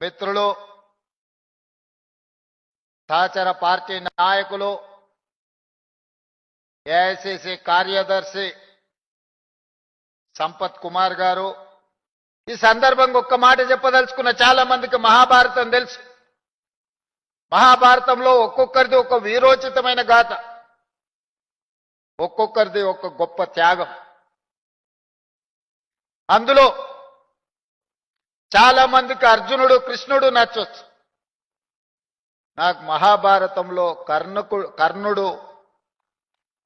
మిత్రులు, సహచర పార్టీ నాయకులు, ఏఐసిసి కార్యదర్శి సంపత్ కుమార్ గారు, ఈ సందర్భంగా ఒక్క మాట చెప్పదలుచుకున్న. చాలా మందికి మహాభారతం తెలుసు. మహాభారతంలో ఒక్కొక్కరిది ఒక వీరోచితమైన గాథ, ఒక్కొక్కరిది ఒక గొప్ప త్యాగం. అందులో చాలా మందికి అర్జునుడు, కృష్ణుడు నచ్చొచ్చు. నాకు మహాభారతంలో కర్ణుడు,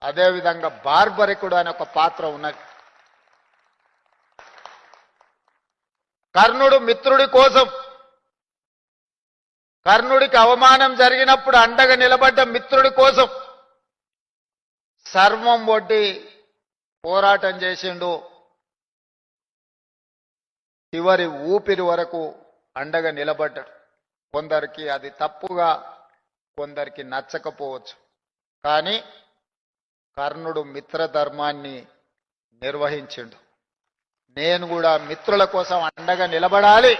అదేవిధంగా బార్బరికుడు అనే ఒక పాత్ర ఉన్నది. కర్ణుడు మిత్రుడి కోసం, కర్ణుడికి అవమానం జరిగినప్పుడు అండగా నిలబడ్డ మిత్రుడి కోసం సర్వం ఒడ్డి పోరాటం చేసిండు. చివరి ఊపిరి వరకు అండగా నిలబడ్డాడు. కొందరికి అది తప్పుగా, కొందరికి నచ్చకపోవచ్చు. కానీ కర్ణుడు మిత్రధర్మాన్ని నిర్వహించిండు. నేను కూడా మిత్రుల కోసం అండగా నిలబడాలి.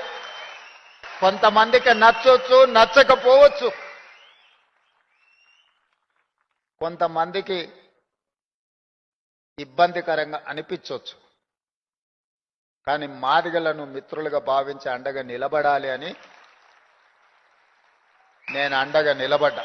కొంతమందికి నచ్చొచ్చు, నచ్చకపోవచ్చు. కొంతమందికి ఇబ్బందికరంగా అనిపించవచ్చు. కానీ మాదిగలను మిత్రులుగా భావించి అండగా నిలబడాలి అని నేను అండగా నిలబడ్డా.